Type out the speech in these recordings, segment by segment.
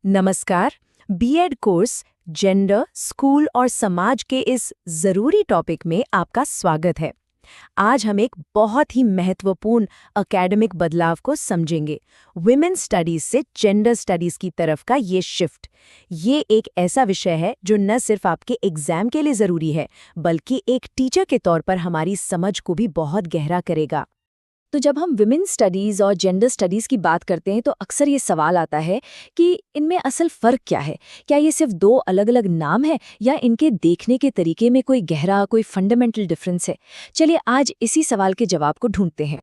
नमस्कार। BEd course gender, school और समाज के इस जरूरी टॉपिक में आपका स्वागत है। आज हम एक बहुत ही महत्वपूर्ण एकेडमिक बदलाव को समझेंगे। विमेन स्टडीज से जेंडर स्टडीज की तरफ का ये शिफ्ट। ये एक ऐसा विषय है जो न सिर्फ आपके एग्जाम के लिए जरूरी है, बल्कि एक टीचर के तौर पर हमारी समझ को भी बहुत गहरा करेगा। तो जब हम विमेन स्टडीज़ और जेंडर स्टडीज़ की बात करते हैं तो अक्सर ये सवाल आता है कि इनमें असल फ़र्क क्या है। क्या ये सिर्फ दो अलग अलग नाम है या इनके देखने के तरीके में कोई गहरा, कोई फंडामेंटल डिफरेंस है। चलिए आज इसी सवाल के जवाब को ढूंढते हैं।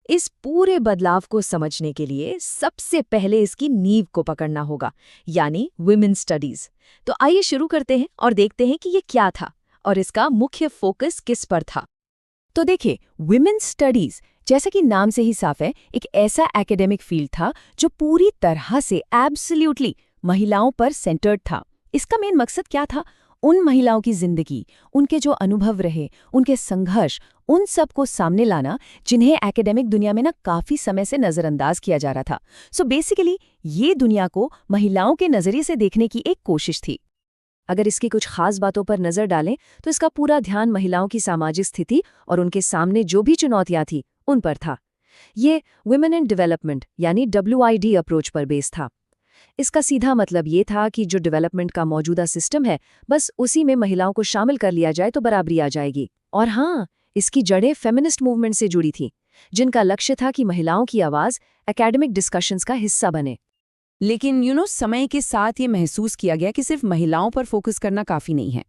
इस पूरे बदलाव को समझने के लिए सबसे पहले इसकी नींव को पकड़ना होगा, यानी विमेन स्टडीज़। तो आइए शुरू करते हैं और देखते हैं कि ये क्या था और इसका मुख्य फोकस किस पर था। तो देखिए, विमेन स्टडीज जैसा कि नाम से ही साफ है, एक ऐसा एकेडमिक फील्ड था जो पूरी तरह से एब्सोल्युटली महिलाओं पर सेंटर्ड था। इसका मेन मकसद क्या था? उन महिलाओं की जिंदगी, उनके जो अनुभव रहे, उनके संघर्ष, उन सब को सामने लाना जिन्हें एकेडमिक दुनिया में काफी समय से नजरअंदाज किया जा रहा था। सो बेसिकली ये दुनिया को महिलाओं के नजरिए से देखने की एक कोशिश थी। अगर इसकी कुछ खास बातों पर नजर डालें तो इसका पूरा ध्यान महिलाओं की सामाजिक स्थिति और उनके सामने जो भी चुनौतियां थी उन पर था। ये वुमेन इन डेवलपमेंट यानी WID अप्रोच पर बेस था। इसका सीधा मतलब ये था कि जो डेवलपमेंट का मौजूदा सिस्टम है, बस उसी में महिलाओं को शामिल कर लिया जाए तो बराबरी आ जाएगी। और हाँ, इसकी जड़ें फेमिनिस्ट मूवमेंट से जुड़ी थी, जिनका लक्ष्य था कि महिलाओं की आवाज़ एकेडमिक डिस्कशंस का हिस्सा बने। लेकिन समय के साथ ये महसूस किया गया कि सिर्फ महिलाओं पर फोकस करना काफ़ी नहीं है,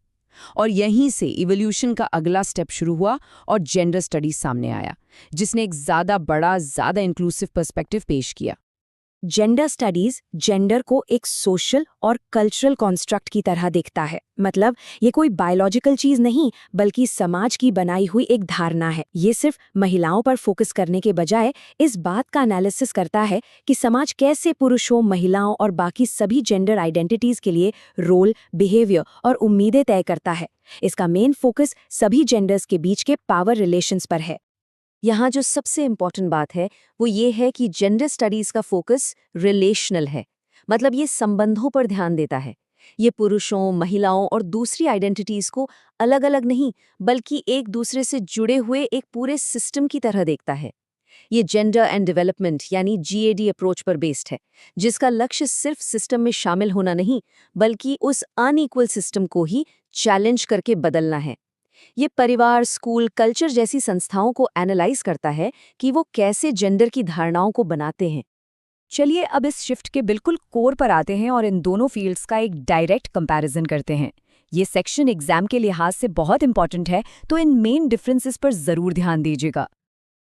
और यहीं से इवोल्यूशन का अगला स्टेप शुरू हुआ और जेंडर स्टडीज सामने आया, जिसने एक ज़्यादा इंक्लूसिव पर्सपेक्टिव पेश किया। जेंडर स्टडीज जेंडर को एक सोशल और कल्चरल कॉन्स्ट्रक्ट की तरह देखता है। मतलब ये कोई बायोलॉजिकल चीज नहीं, बल्कि समाज की बनाई हुई एक धारणा है। ये सिर्फ महिलाओं पर फोकस करने के बजाय इस बात का एनालिसिस करता है कि समाज कैसे पुरुषों, महिलाओं और बाकी सभी जेंडर आइडेंटिटीज के लिए रोल, बिहेवियर और उम्मीदें तय करता है। इसका मेन फोकस सभी जेंडर्स के बीच के पावर रिलेशंस पर है। यहाँ जो सबसे इम्पॉर्टेंट बात है वो ये है कि जेंडर स्टडीज का फोकस रिलेशनल है। मतलब ये संबंधों पर ध्यान देता है। ये पुरुषों, महिलाओं और दूसरी आइडेंटिटीज को अलग अलग नहीं, बल्कि एक दूसरे से जुड़े हुए एक पूरे सिस्टम की तरह देखता है। ये जेंडर एंड डेवलपमेंट यानी GAD अप्रोच पर बेस्ड है, जिसका लक्ष्य सिर्फ सिस्टम में शामिल होना नहीं, बल्कि उस अनइक्वल सिस्टम को ही चैलेंज करके बदलना है। ये परिवार, स्कूल, कल्चर जैसी संस्थाओं को एनालाइज करता है कि वो कैसे जेंडर की धारणाओं को बनाते हैं। चलिए अब इस शिफ्ट के बिल्कुल कोर पर आते हैं और इन दोनों फील्ड्स का एक डायरेक्ट कंपैरिजन करते हैं। ये सेक्शन एग्जाम के लिहाज से बहुत इंपॉर्टेंट है, तो इन मेन डिफरेंसेस पर जरूर ध्यान दीजिएगा।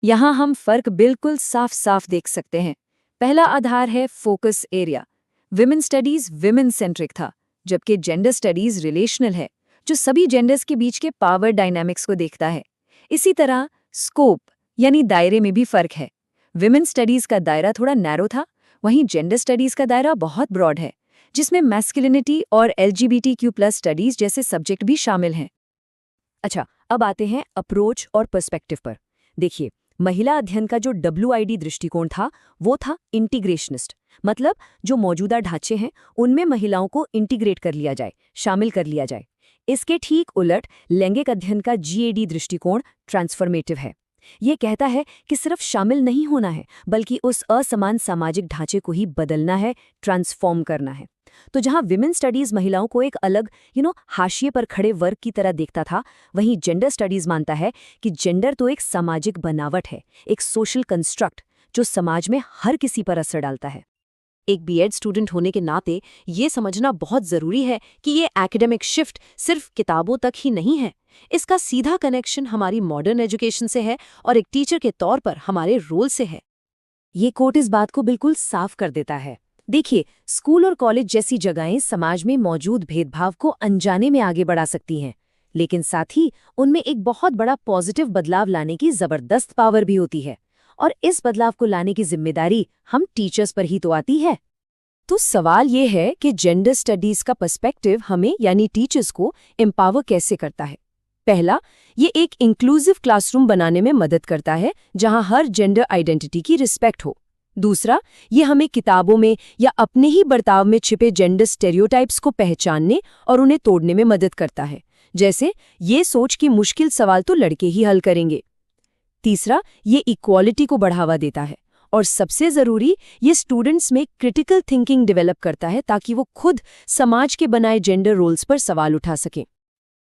यहाँ हम फर्क बिल्कुल साफ साफ देख सकते हैं। पहला आधार है focus area. Women studies women centric था, जबकि जेंडर स्टडीज रिलेशनल है, जो सभी जेंडर्स के बीच के पावर डायनामिक्स को देखता है। इसी तरह स्कोप यानी दायरे में भी फर्क है। विमेन स्टडीज का दायरा थोड़ा नैरो था, वहीं जेंडर स्टडीज का दायरा बहुत ब्रॉड है, जिसमें मैस्कुलिनिटी और LGBTQ+ स्टडीज जैसे सब्जेक्ट भी शामिल हैं। अच्छा, अब आते हैं अप्रोच और पर्सपेक्टिव पर। देखिए, महिला अध्ययन का जो WID दृष्टिकोण था वो था इंटीग्रेशनिस्ट। मतलब जो मौजूदा ढांचे हैं उनमें महिलाओं को इंटीग्रेट कर लिया जाए, शामिल कर लिया जाए। इसके ठीक उलट लैंगिक अध्ययन का GAD दृष्टिकोण ट्रांसफॉर्मेटिव है। ये कहता है कि सिर्फ शामिल नहीं होना है, बल्कि उस असमान सामाजिक ढांचे को ही बदलना है, ट्रांसफॉर्म करना है। तो जहां विमेन स्टडीज महिलाओं को एक अलग हाशिए पर खड़े वर्ग की तरह देखता था, वहीं जेंडर स्टडीज मानता है कि जेंडर तो एक सामाजिक बनावट है, एक सोशल कंस्ट्रक्ट जो समाज में हर किसी पर असर डालता है। एक BEd स्टूडेंट होने के नाते ये समझना बहुत ज़रूरी है कि ये एकेडमिक शिफ्ट सिर्फ किताबों तक ही नहीं है। इसका सीधा कनेक्शन हमारी मॉडर्न एजुकेशन से है और एक टीचर के तौर पर हमारे रोल से है। ये कोट इस बात को बिल्कुल साफ कर देता है। देखिए, स्कूल और कॉलेज जैसी जगहें समाज में मौजूद भेदभाव को अनजाने में आगे बढ़ा सकती हैं, लेकिन साथ ही उनमें एक बहुत बड़ा पॉजिटिव बदलाव लाने की ज़बरदस्त पावर भी होती है। और इस बदलाव को लाने की जिम्मेदारी हम टीचर्स पर ही तो आती है। तो सवाल ये है कि जेंडर स्टडीज का पर्सपेक्टिव हमें यानी टीचर्स को एम्पावर कैसे करता है। पहला, ये एक इंक्लूसिव क्लासरूम बनाने में मदद करता है जहां हर जेंडर आइडेंटिटी की रिस्पेक्ट हो। दूसरा, ये हमें किताबों में या अपने ही बर्ताव में छिपे जेंडर स्टेरियोटाइप्स को पहचानने और उन्हें तोड़ने में मदद करता है। जैसे ये सोच कि मुश्किल सवाल तो लड़के ही हल करेंगे। तीसरा, ये इक्वालिटी को बढ़ावा देता है। और सबसे ज़रूरी, ये स्टूडेंट्स में क्रिटिकल थिंकिंग डेवलप करता है ताकि वो खुद समाज के बनाए जेंडर रोल्स पर सवाल उठा सकें।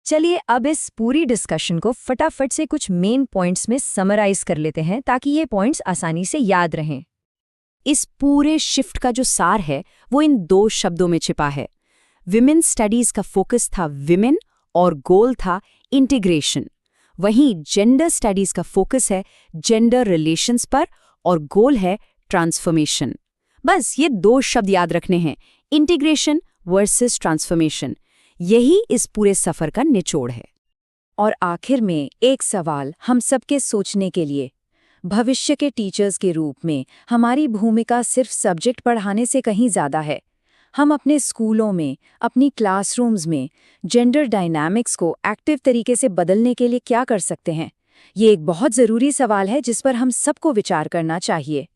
चलिए अब इस पूरी डिस्कशन को फटाफट से कुछ मेन पॉइंट्स में समराइज कर लेते हैं ताकि ये पॉइंट्स आसानी से याद रहें। इस पूरे शिफ्ट का जो सार है वो इन 2 शब्दों में छिपा है। विमेन स्टडीज का फोकस था विमेन और गोल था इंटीग्रेशन। वहीं जेंडर स्टडीज का फोकस है जेंडर रिलेशंस पर और गोल है ट्रांसफॉर्मेशन। बस ये 2 शब्द याद रखने हैं, इंटीग्रेशन वर्सेस ट्रांसफॉर्मेशन। यही इस पूरे सफर का निचोड़ है। और आखिर में एक सवाल हम सबके सोचने के लिए, भविष्य के टीचर्स के रूप में हमारी भूमिका सिर्फ सब्जेक्ट पढ़ाने से कहीं ज़्यादा है। हम अपने स्कूलों में, अपनी क्लासरूम्स में जेंडर डायनामिक्स को एक्टिव तरीके से बदलने के लिए क्या कर सकते हैं? ये एक बहुत ज़रूरी सवाल है जिस पर हम सबको विचार करना चाहिए।